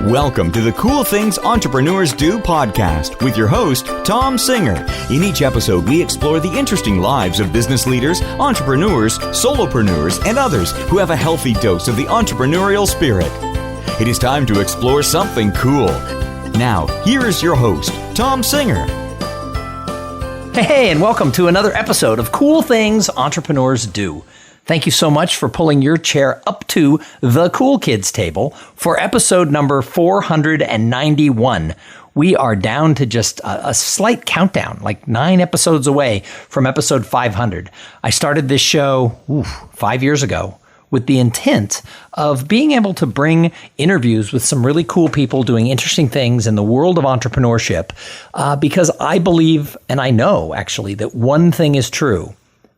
Welcome to the Cool Things Entrepreneurs Do podcast with your host, Tom Singer. In each episode, we explore the interesting lives of business leaders, entrepreneurs, solopreneurs, and others who have a healthy dose of the entrepreneurial spirit. It is time to explore something cool. Now, here is your host, Tom Singer. Hey, and welcome to another episode of Cool Things Entrepreneurs Do. Thank you so much for pulling your chair up to the Cool Kids table for episode number 491. We are down to just a slight countdown, like 9 episodes away from episode 500. I started this show 5 years ago with the intent of being able to bring interviews with some really cool people doing interesting things in the world of entrepreneurship, because I believe, and I know actually, that one thing is true,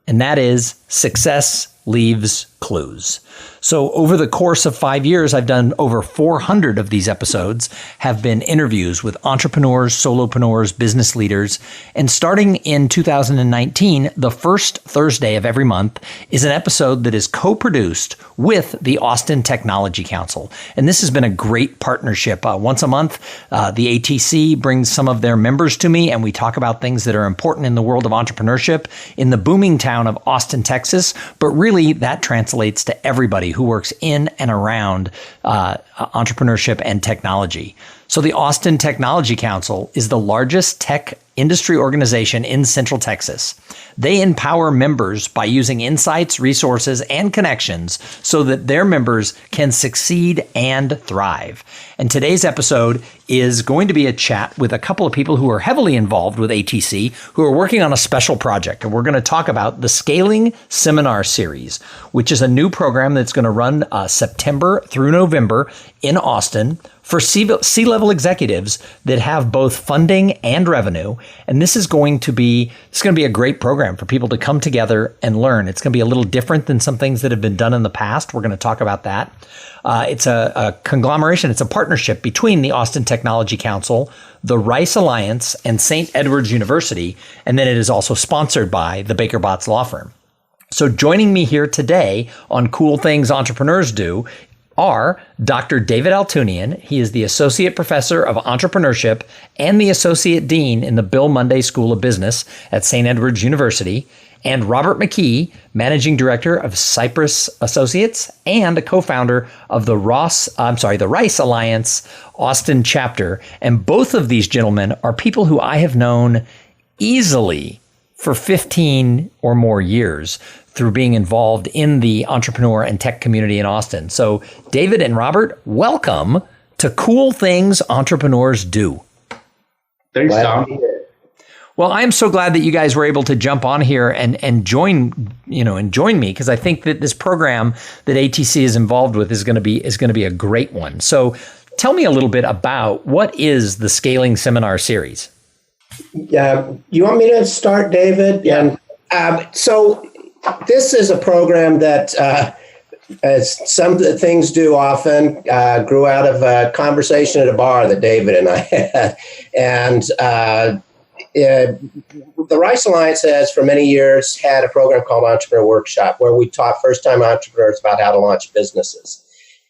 and that is success leaves clues. So over the course of 5 years, I've done over 400 of these episodes, have been interviews with entrepreneurs, solopreneurs, business leaders. And starting in 2019, the first Thursday of every month is an episode that is co-produced with the Austin Technology Council. And this has been a great partnership. Once a month, the ATC brings some of their members to me, and we talk about things that are important in the world of entrepreneurship in the booming town of Austin, Texas. But really, that translates to everybody who works in and around entrepreneurship and technology. So the Austin Technology Council is the largest tech industry organization in Central Texas. They empower members by using insights, resources, and connections so that their members can succeed and thrive. And today's episode is going to be a chat with a couple of people who are heavily involved with ATC, who are working on a special project. And we're going to talk about the Scaling Seminar Series, which is a new program that's going to run September through November in Austin for C-level executives that have both funding and revenue. And this is going to be a great program for people to come together and learn. It's going to be a little different than some things that have been done in the past. We're going to talk about that. It's a conglomeration. It's a partnership between the Austin Technology Council, the Rice Alliance, and St. Edward's University. And then it is also sponsored by the Baker Botts Law Firm. So joining me here today on Cool Things Entrepreneurs Do are Dr. David Altunian. He is the Associate Professor of Entrepreneurship and the Associate Dean in the Bill Monday School of Business at St. Edward's University, and Robert McKee, Managing Director of Cypress Associates and a co-founder of the Rice Alliance Austin chapter. And both of these gentlemen are people who I have known easily for 15 or more years through being involved in the entrepreneur and tech community in Austin. So David and Robert, welcome to Cool Things Entrepreneurs Do. Thanks, Tom. Well, I'm so glad that you guys were able to jump on here and join me, because I think that this program that ATC is involved with is going to be a great one. So tell me a little bit about what is the Scaling Seminar Series? Yeah, you want me to start, David? Yeah. So this is a program that, as some things do often, grew out of a conversation at a bar that David and I had. And the Rice Alliance has, for many years, had a program called Entrepreneur Workshop, where we taught first-time entrepreneurs about how to launch businesses.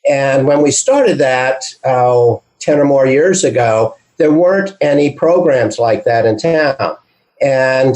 And when we started that 10 or more years ago, there weren't any programs like that in town. And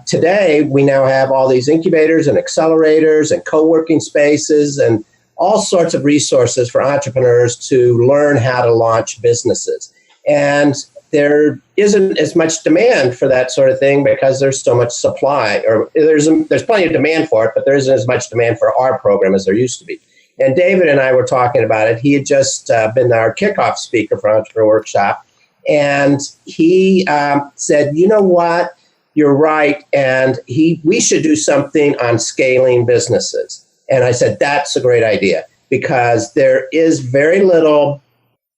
today, we now have all these incubators and accelerators and co-working spaces and all sorts of resources for entrepreneurs to learn how to launch businesses. And there isn't as much demand for that sort of thing because there's so much supply, or there's plenty of demand for it, but there isn't as much demand for our program as there used to be. And David and I were talking about it. He had just been our kickoff speaker for Entrepreneur Workshop. And he said, you know what, you're right. And we should do something on scaling businesses. And I said, that's a great idea, because there is very little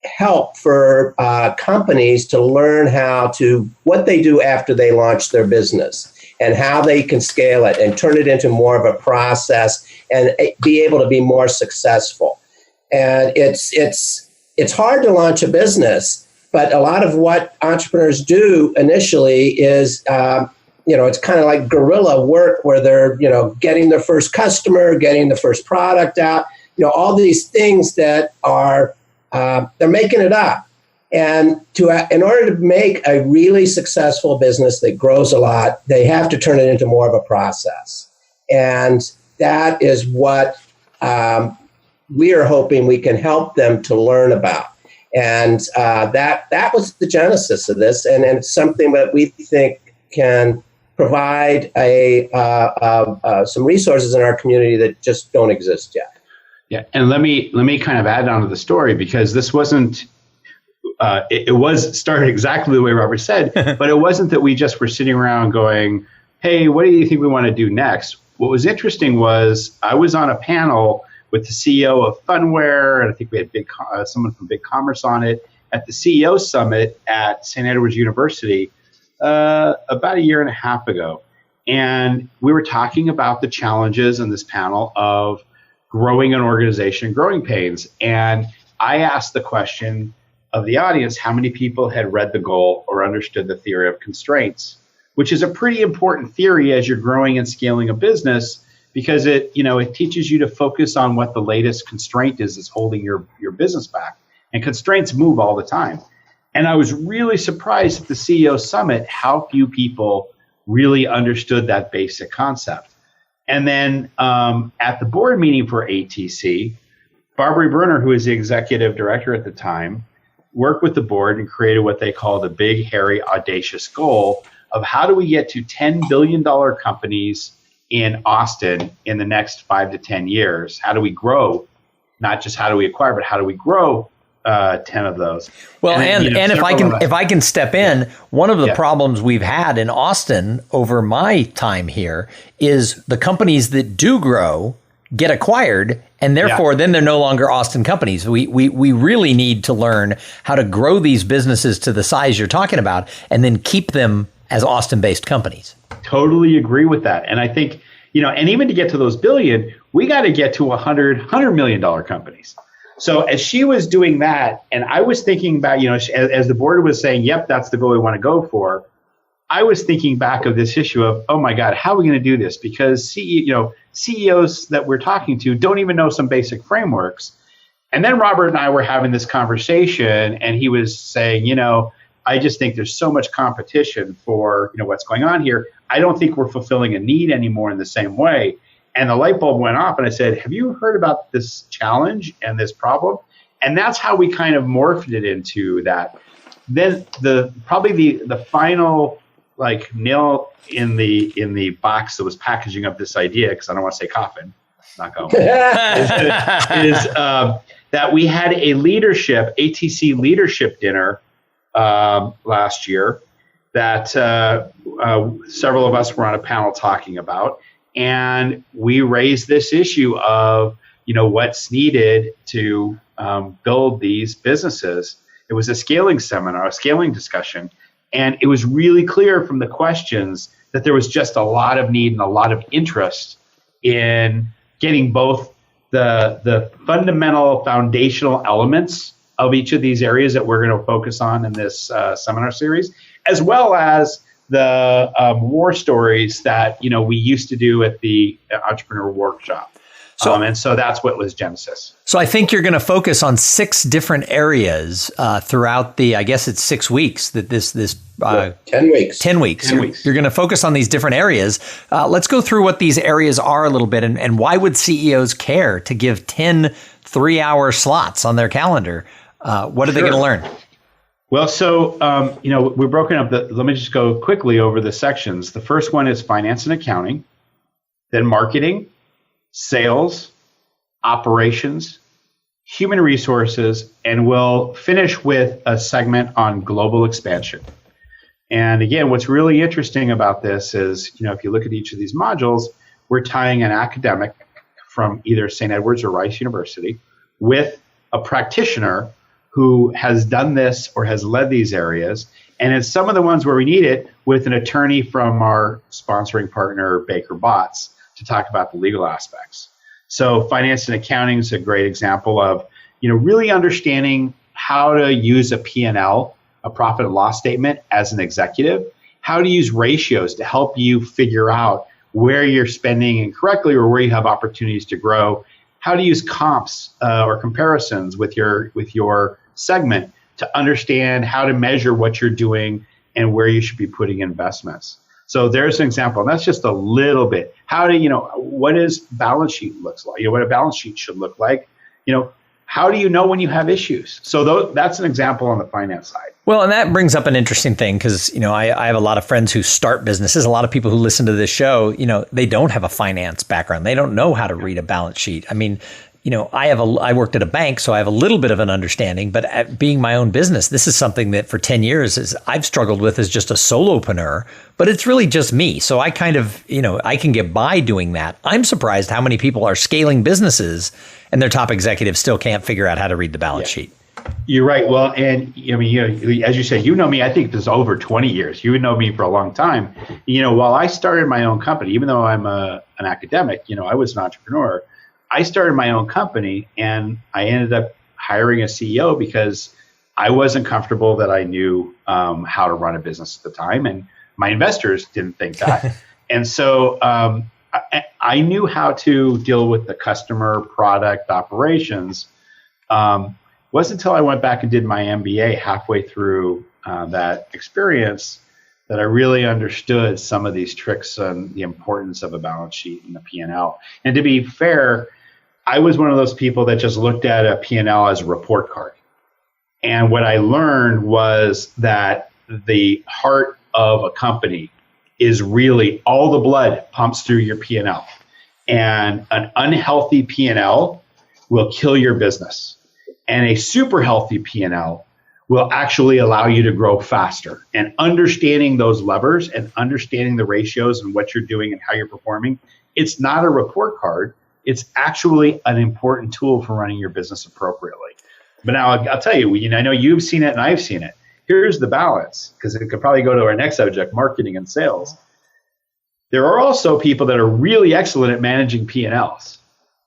help for companies to learn what they do after they launch their business and how they can scale it and turn it into more of a process and be able to be more successful. And it's hard to launch a business. But a lot of what entrepreneurs do initially is, it's kind of like guerrilla work where they're, getting their first customer, getting the first product out, all these things that are they're making it up. And in order to make a really successful business that grows a lot, they have to turn it into more of a process. And that is what we are hoping we can help them to learn about. And that was the genesis of this. And it's something that we think can provide some resources in our community that just don't exist yet. Yeah, and let me kind of add on to the story, because this wasn't. It was started exactly the way Robert said, but it wasn't that we just were sitting around going, "Hey, what do you think we want to do next?" What was interesting was I was on a panel with the CEO of Funware, and I think we had someone from Big Commerce on it at the CEO Summit at St. Edward's University about a year and a half ago, and we were talking about the challenges in this panel of growing an organization, growing pains, and I asked the question of the audience, how many people had read The Goal or understood the theory of constraints, which is a pretty important theory as you're growing and scaling a business, because it teaches you to focus on what the latest constraint is that's holding your business back. And constraints move all the time. And I was really surprised at the CEO Summit how few people really understood that basic concept. And then at the board meeting for ATC, Barbara Brunner, who was the executive director at the time, worked with the board and created what they call the big, hairy, audacious goal of how do we get to $10 billion companies in Austin in the next 5 to 10 years? How do we grow? Not just how do we acquire, but how do we grow 10 of those? Well, and if I can step in, one of the problems we've had in Austin over my time here is the companies that do grow get acquired, and therefore then they're no longer Austin companies. We really need to learn how to grow these businesses to the size you're talking about and then keep them as Austin-based companies. Totally agree with that. And I think, and even to get to those billion, we got to get to $100 million companies. So as she was doing that, and I was thinking about, as the board was saying, yep, that's the goal we want to go for, I was thinking back of this issue of, oh my God, how are we going to do this? Because CEOs that we're talking to don't even know some basic frameworks. And then Robert and I were having this conversation, and he was saying, I just think there's so much competition for what's going on here. I don't think we're fulfilling a need anymore in the same way. And the light bulb went off, and I said, have you heard about this challenge and this problem? And that's how we kind of morphed it into that. Then the final nail in the box that was packaging up this idea, because I don't want to say coffin, not going is that we had a ATC leadership dinner last year that several of us were on a panel talking about, and we raised this issue of what's needed to build these businesses. It was a scaling seminar, a scaling discussion. And it was really clear from the questions that there was just a lot of need and a lot of interest in getting both the fundamental foundational elements of each of these areas that we're going to focus on in this seminar series, as well as the war stories that we used to do at the entrepreneur workshop. And so that's what was Genesis. So I think you're going to focus on 6 different areas throughout I guess it's 6 weeks that this 10 weeks. 10 weeks. 10 weeks. You're going to focus on these different areas. Let's go through what these areas are a little bit, and why would CEOs care to give 10 3-hour slots on their calendar? What are they going to learn? Well, so, we're broken up. Let me just go quickly over the sections. The first one is finance and accounting, then marketing, sales, operations, human resources, and we'll finish with a segment on global expansion. And again, what's really interesting about this is, if you look at each of these modules, we're tying an academic from either St. Edward's or Rice University with a practitioner who has done this or has led these areas. And it's some of the ones where we need it with an attorney from our sponsoring partner, Baker Botts, to talk about the legal aspects. So finance and accounting is a great example of, really understanding how to use a P&L, a profit and loss statement as an executive, how to use ratios to help you figure out where you're spending incorrectly or where you have opportunities to grow, how to use comps or comparisons with your segment to understand how to measure what you're doing and where you should be putting investments. So there's an example, and that's just a little bit. How do what is balance sheet looks like? What a balance sheet should look like. How do you know when you have issues? So that's an example on the finance side. Well, and that brings up an interesting thing because, I have a lot of friends who start businesses. A lot of people who listen to this show, they don't have a finance background. They don't know how to read a balance sheet. I mean, I worked at a bank, so I have a little bit of an understanding, but at being my own business, this is something that for 10 years I've struggled with as just a solopreneur, but it's really just me. So I kind of, I can get by doing that. I'm surprised how many people are scaling businesses and their top executives still can't figure out how to read the balance sheet. You're right. Well, and as you said, me, I think this is over 20 years. You know me for a long time. While I started my own company, even though I'm an academic, I was an entrepreneur. I started my own company and I ended up hiring a CEO because I wasn't comfortable that I knew how to run a business at the time. And my investors didn't think that. And so I knew how to deal with the customer product operations. Wasn't until I went back and did my MBA halfway through that experience that I really understood some of these tricks and the importance of a balance sheet and the P&L. And to be fair, I was one of those people that just looked at a P&L as a report card. And what I learned was that the heart of a company is really all the blood pumps through your P&L. And an unhealthy P&L will kill your business. And a super healthy P&L will actually allow you to grow faster. And understanding those levers and understanding the ratios and what you're doing and how you're performing, it's not a report card. It's actually an important tool for running your business appropriately. But now I'll tell you, I know you've seen it and I've seen it. Here's the balance, because it could probably go to our next subject, marketing and sales. There are also people that are really excellent at managing P&Ls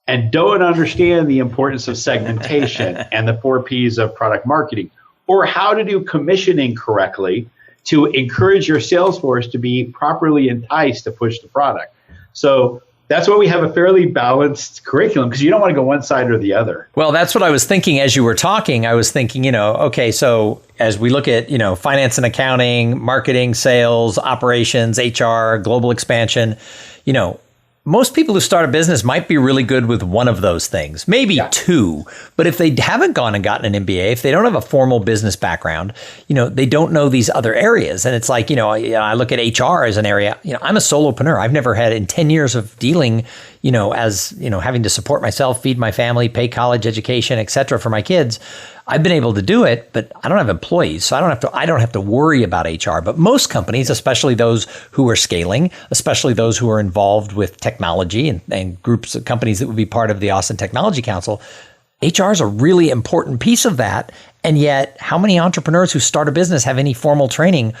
and don't understand the importance of segmentation and the 4 Ps of product marketing, or how to do commissioning correctly to encourage your sales force to be properly enticed to push the product. So that's why we have a fairly balanced curriculum, because you don't want to go one side or the other. Well, that's what I was thinking as you were talking. I was thinking, okay, so as we look at, finance and accounting, marketing, sales, operations, HR, global expansion, most people who start a business might be really good with one of those things, maybe 2. But if they haven't gone and gotten an MBA, if they don't have a formal business background, they don't know these other areas. And it's like, I look at HR as an area. I'm a solopreneur. I've never had in 10 years of dealing, as, having to support myself, feed my family, pay college education, et cetera, for my kids. I've been able to do it, but I don't have employees, so I don't have to worry about HR. But most companies, especially those who are scaling, especially those who are involved with technology and groups of companies that would be part of the Austin Technology Council, HR is a really important piece of that. And yet, how many entrepreneurs who start a business have any formal training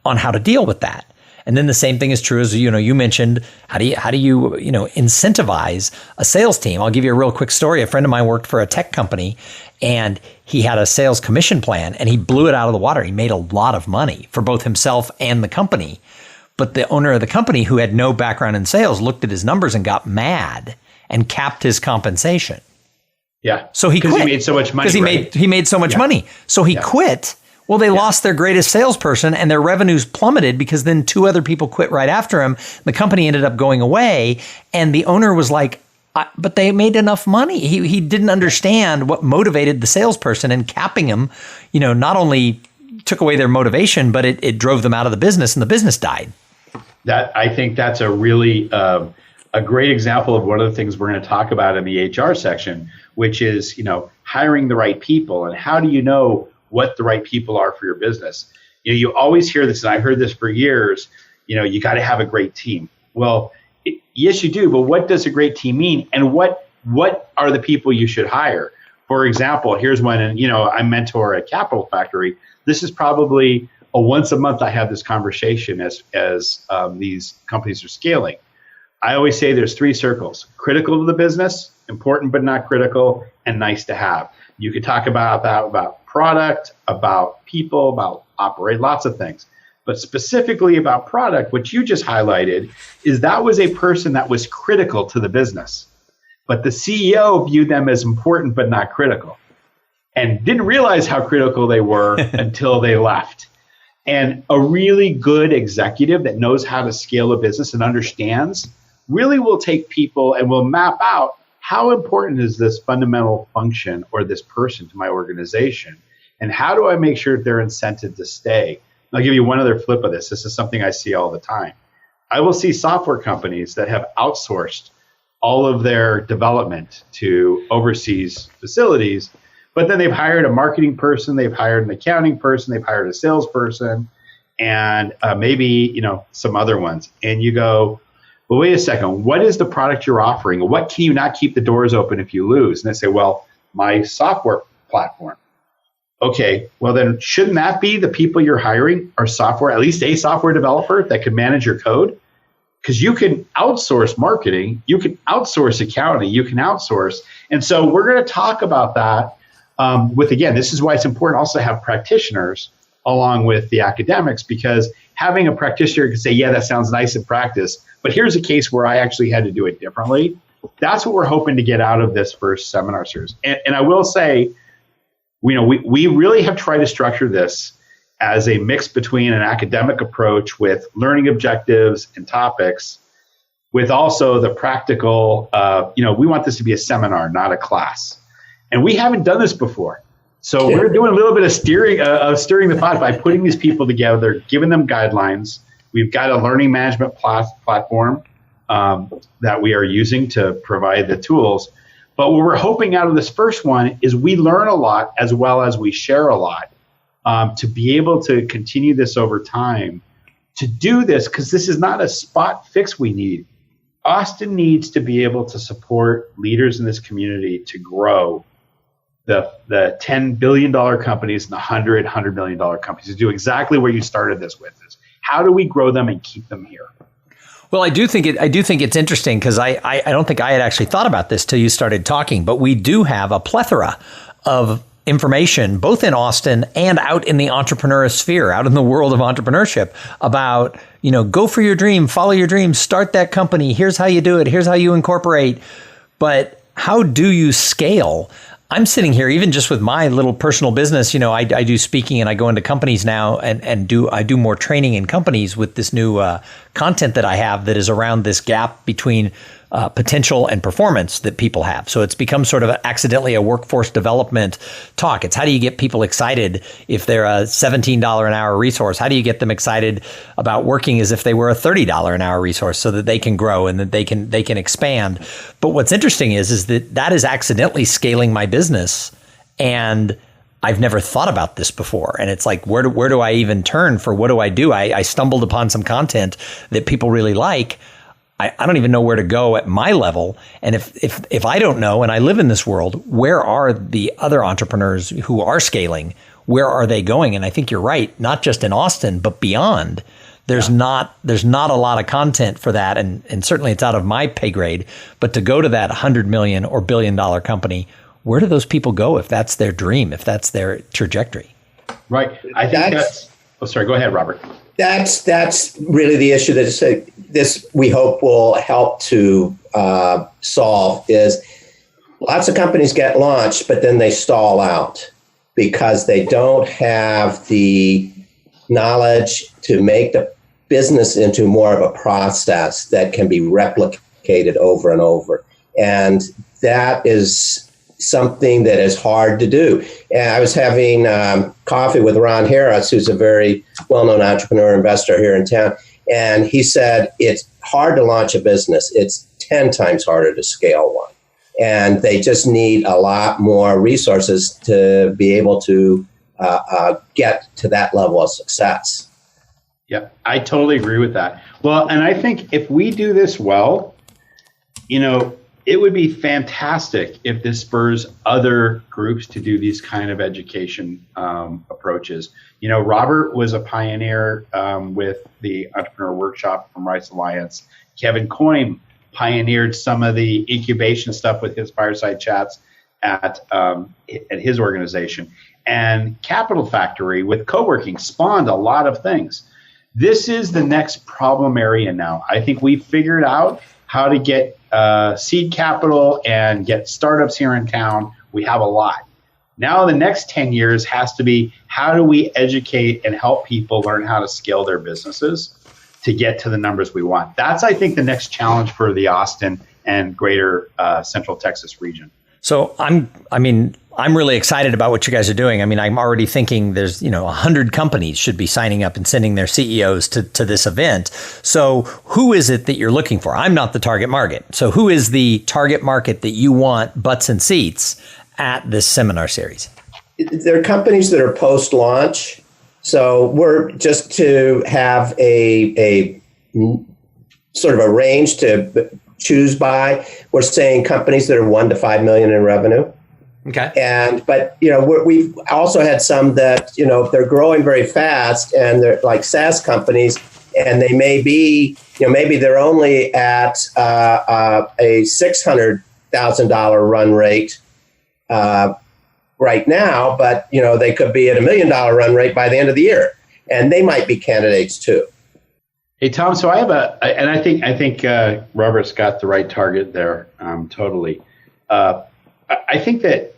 on how to deal with that? And then the same thing is true as, you mentioned, how do you incentivize a sales team? I'll give you a real quick story. A friend of mine worked for a tech company and he had a sales commission plan and he blew it out of the water. He made a lot of money for both himself and the company. But the owner of the company, who had no background in sales, looked at his numbers and got mad and capped his compensation. Yeah. So he quit. Because he made so much money. Because he made so much money. So he quit. Well, they lost their greatest salesperson and their revenues plummeted because then 2 other people quit right after him. The company ended up going away and the owner was like, but they made enough money. He didn't understand what motivated the salesperson, and capping him, not only took away their motivation, but it drove them out of the business and the business died. I think that's a really a great example of one of the things we're going to talk about in the HR section, which is, hiring the right people. And how do you know what the right people are for your business? You always hear this, and I've heard this for years, you got to have a great team. Well, yes, you do, but what does a great team mean? And what are the people you should hire? For example, here's one, and I mentor at Capital Factory. This is probably once a month I have this conversation as these companies are scaling. I always say there's 3 circles: critical to the business, important but not critical, and nice to have. You could talk about that, about product, about people, about operate, lots of things. But specifically about product, what you just highlighted is that was a person that was critical to the business, but the CEO viewed them as important but not critical, and didn't realize how critical they were until they left. And a really good executive that knows how to scale a business and understands really will take people and will map out how important is this fundamental function or this person to my organization, and how do I make sure that they're incented to stay. I'll give you one other flip of this. This is something I see all the time. I will see software companies that have outsourced all of their development to overseas facilities, but then they've hired a marketing person, they've hired an accounting person, they've hired a salesperson, and maybe some other ones. And you go, well, wait a second, what is the product you're offering? What can you not keep the doors open if you lose? And they say, well, my software platform. Okay, well then shouldn't that be the people you're hiring are software, at least a software developer that could manage your code? Because you can outsource marketing, you can outsource accounting, you can outsource. And so we're going to talk about that again, this is why it's important also to have practitioners along with the academics, because having a practitioner can say, yeah, that sounds nice in practice, but here's a case where I actually had to do it differently. That's what we're hoping to get out of this first seminar series. And I will say, we really have tried to structure this as a mix between an academic approach with learning objectives and topics, with also the practical, we want this to be a seminar, not a class. And we haven't done this before. So we're doing a little bit of stirring the pot by putting these people together, giving them guidelines. We've got a learning management platform that we are using to provide the tools. But what we're hoping out of this first one is we learn a lot as well as we share a lot to be able to continue this over time. To do this, because this is not a spot fix we need. Austin needs to be able to support leaders in this community to grow the $10 billion companies and the $100 million companies, to do exactly where you started this with. Is how do we grow them and keep them here? Well, I do think it's interesting, because I don't think I had actually thought about this till you started talking, but we do have a plethora of information, both in Austin and out in the entrepreneur sphere, out in the world of entrepreneurship, about, go for your dream, follow your dream, start that company. Here's how you do it. Here's how you incorporate. But how do you scale? I'm sitting here, even just with my little personal business, I do speaking and I go into companies now and I do more training in companies with this new content that I have that is around this gap between potential and performance that people have. So it's become sort of accidentally a workforce development talk. It's how do you get people excited if they're a $17 an hour resource? How do you get them excited about working as if they were a $30 an hour resource so that they can grow and that they can expand? But what's interesting is that is accidentally scaling my business, and I've never thought about this before. And it's like, where do I even turn for what do I do? I stumbled upon some content that people really like. I don't even know where to go at my level. And if I don't know, and I live in this world, where are the other entrepreneurs who are scaling? Where are they going? And I think you're right, not just in Austin, but beyond. There's not a lot of content for that. And certainly it's out of my pay grade. But to go to that 100 million or $1 billion company, where do those people go if that's their dream, if that's their trajectory? Right. I think sorry, go ahead, Robert. That's really the issue that this we hope will help to solve. Is lots of companies get launched, but then they stall out because they don't have the knowledge to make the business into more of a process that can be replicated over and over. And that is something that is hard to do. And I was having coffee with Ron Harris, who's a very well-known entrepreneur investor here in town. And he said, it's hard to launch a business. It's 10 times harder to scale one. And they just need a lot more resources to be able to get to that level of success. Yeah, I totally agree with that. Well, and I think if we do this well, it would be fantastic if this spurs other groups to do these kind of education approaches. Robert was a pioneer with the Entrepreneur Workshop from Rice Alliance. Kevin Coyne pioneered some of the incubation stuff with his fireside chats at his organization. And Capital Factory with co-working spawned a lot of things. This is the next problem area now. I think we've figured out how to get seed capital and get startups here in town. We have a lot. Now the next 10 years has to be, how do we educate and help people learn how to scale their businesses to get to the numbers we want? That's, I think, the next challenge for the Austin and greater Central Texas region. So I'm really excited about what you guys are doing. I mean, I'm already thinking there's, 100 companies should be signing up and sending their CEOs to this event. So who is it that you're looking for? I'm not the target market. So who is the target market that you want butts and seats at this seminar series? There are companies that are post-launch. So we're just to have a sort of a range to choose by. We're saying companies that are 1 to 5 million in revenue. Okay. But we've also had some that, they're growing very fast and they're like SaaS companies, and they may be, maybe they're only at a $600,000 run rate right now, but they could be at $1 million run rate by the end of the year, and they might be candidates too. Hey, Tom, so I have and I think Robert's got the right target there, totally. I think that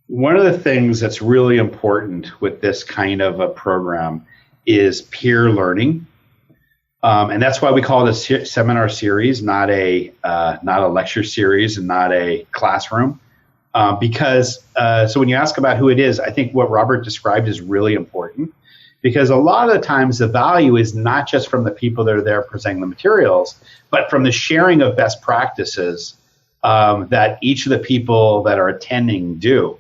one of the things that's really important with this kind of a program is peer learning. And that's why we call it a seminar series, not a lecture series and not a classroom. Because so when you ask about who it is, I think what Robert described is really important. Because a lot of the times the value is not just from the people that are there presenting the materials, but from the sharing of best practices that each of the people that are attending do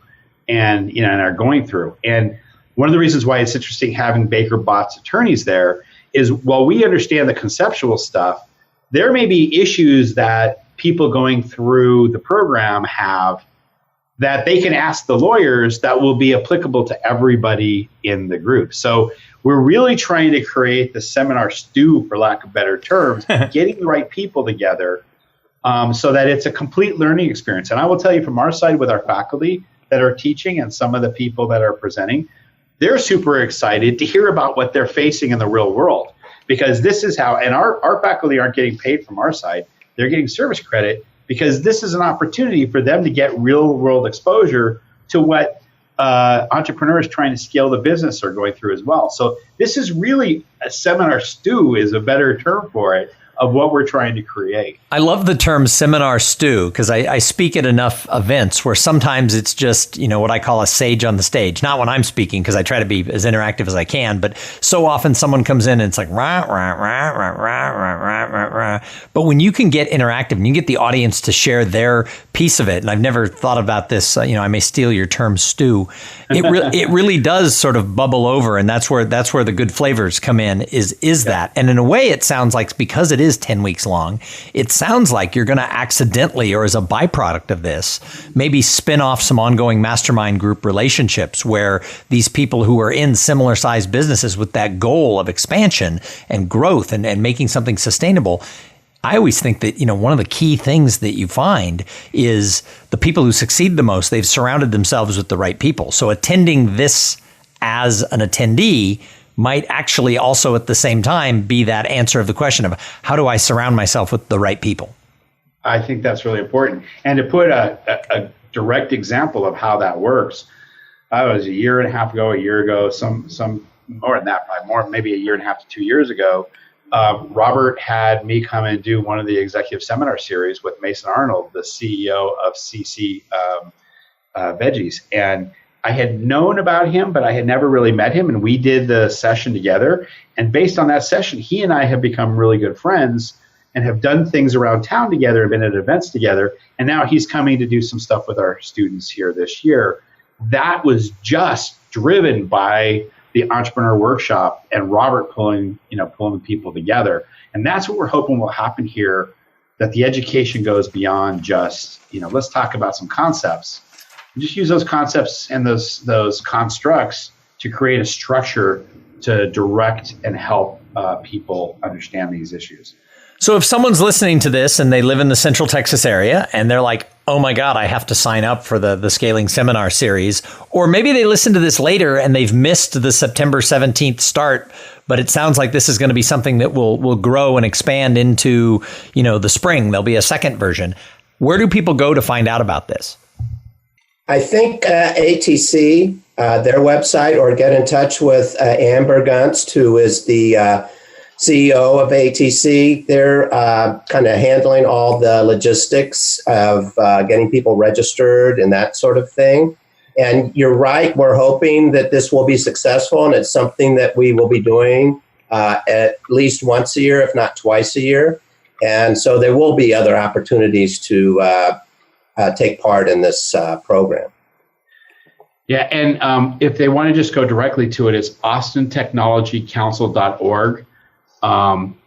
and and are going through. And one of the reasons why it's interesting having Baker Botts attorneys there is, while we understand the conceptual stuff, there may be issues that people going through the program have that they can ask the lawyers that will be applicable to everybody in the group. So we're really trying to create the seminar stew, for lack of better terms, getting the right people together so that it's a complete learning experience. And I will tell you from our side, with our faculty that are teaching and some of the people that are presenting, they're super excited to hear about what they're facing in the real world, because this is how, and our faculty aren't getting paid from our side, they're getting service credit, because this is an opportunity for them to get real world exposure to what entrepreneurs trying to scale the business are going through as well. So this is really a seminar stew, is a better term for it, of what we're trying to create. I love the term seminar stew, because I speak at enough events where sometimes it's just, what I call a sage on the stage. Not when I'm speaking, because I try to be as interactive as I can, but so often someone comes in and it's like, rah, rah, rah, rah, rah, rah, rah, rah, rah. But when you can get interactive and you get the audience to share their piece of it, and I've never thought about this, I may steal your term stew, it really does sort of bubble over, and that's where the good flavors come in, is that. And in a way, it sounds like, because it is 10 weeks long, it sounds like you're going to accidentally, or as a byproduct of this, maybe spin off some ongoing mastermind group relationships where these people who are in similar sized businesses with that goal of expansion and growth and making something sustainable. I always think that, one of the key things that you find is the people who succeed the most, they've surrounded themselves with the right people. So attending this as an attendee might actually also at the same time be that answer of the question of, how do I surround myself with the right people? I think that's really important. And to put a direct example of how that works, I was a year ago, some more than that, probably more, maybe a year and a half to 2 years ago, Robert had me come and do one of the executive seminar series with Mason Arnold, the CEO of CC Veggies. And I had known about him, but I had never really met him. And we did the session together. And based on that session, he and I have become really good friends and have done things around town together and been at events together. And now he's coming to do some stuff with our students here this year. That was just driven by the entrepreneur workshop and Robert pulling people together. And that's what we're hoping will happen here, that the education goes beyond just, let's talk about some concepts. Just use those concepts and those constructs to create a structure to direct and help people understand these issues. So if someone's listening to this and they live in the Central Texas area and they're like, oh my God, I have to sign up for the Scaling Seminar series. Or maybe they listen to this later and they've missed the September 17th start, but it sounds like this is going to be something that will grow and expand into, the spring. There'll be a second version. Where do people go to find out about this? I think ATC, their website, or get in touch with Amber Gunst, who is the CEO of ATC. They're kind of handling all the logistics of getting people registered and that sort of thing. And you're right, we're hoping that this will be successful, and it's something that we will be doing at least once a year, if not twice a year. And so there will be other opportunities to take part in this program. Yeah, and if they want to just go directly to it, it's austintechnologycouncil.org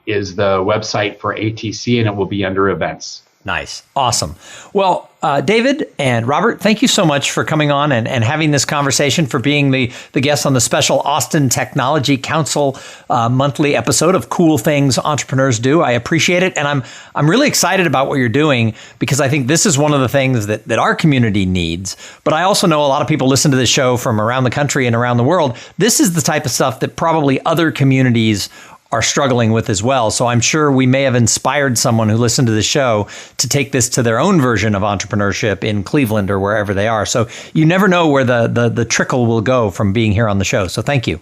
is the website for ATC, and it will be under events. Nice. Awesome. Well, David and Robert, thank you so much for coming on and having this conversation, for being the guests on the special Austin Technology Council monthly episode of Cool Things Entrepreneurs Do. I appreciate it. And I'm really excited about what you're doing, because I think this is one of the things that our community needs. But I also know a lot of people listen to this show from around the country and around the world. This is the type of stuff that probably other communities are struggling with as well. So I'm sure we may have inspired someone who listened to the show to take this to their own version of entrepreneurship in Cleveland or wherever they are. So you never know where the trickle will go from being here on the show. So thank you.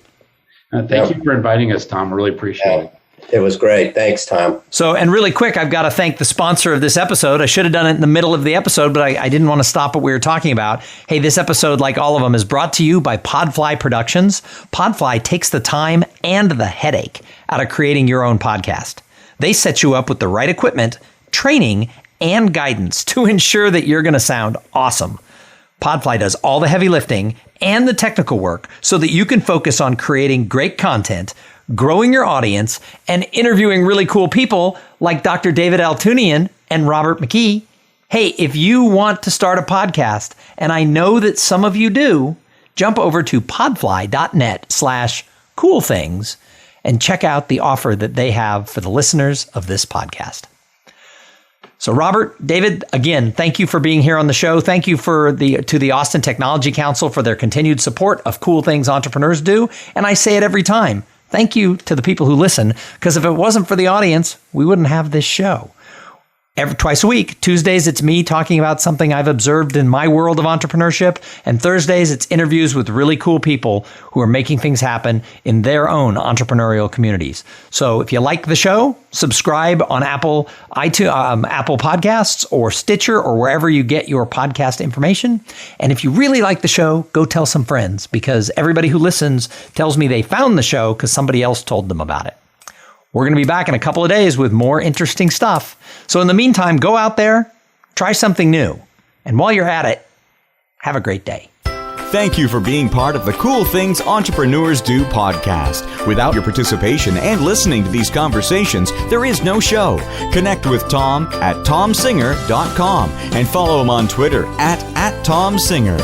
Thank you for inviting us, Tom. Really appreciate it. It was great. Thanks, Tom. So, and really quick, I've got to thank the sponsor of this episode. I should have done it in the middle of the episode, but I didn't want to stop what we were talking about. Hey, this episode, like all of them, is brought to you by Podfly Productions. Podfly takes the time and the headache out of creating your own podcast. They set you up with the right equipment, training, and guidance to ensure that you're going to sound awesome. Podfly does all the heavy lifting and the technical work so that you can focus on creating great content, growing your audience, and interviewing really cool people like Dr. David Altunian and Robert McKee. Hey, if you want to start a podcast, and I know that some of you do, jump over to podfly.net/coolthings and check out the offer that they have for the listeners of this podcast. So Robert, David, again, thank you for being here on the show. Thank you to the Austin Technology Council for their continued support of Cool Things Entrepreneurs Do. And I say it every time. Thank you to the people who listen, because if it wasn't for the audience, we wouldn't have this show. Twice a week, Tuesdays, it's me talking about something I've observed in my world of entrepreneurship. And Thursdays, it's interviews with really cool people who are making things happen in their own entrepreneurial communities. So if you like the show, subscribe on Apple Podcasts or Stitcher or wherever you get your podcast information. And if you really like the show, go tell some friends, because everybody who listens tells me they found the show because somebody else told them about it. We're going to be back in a couple of days with more interesting stuff. So in the meantime, go out there, try something new. And while you're at it, have a great day. Thank you for being part of the Cool Things Entrepreneurs Do podcast. Without your participation and listening to these conversations, there is no show. Connect with Tom at tomsinger.com and follow him on Twitter at tomsinger.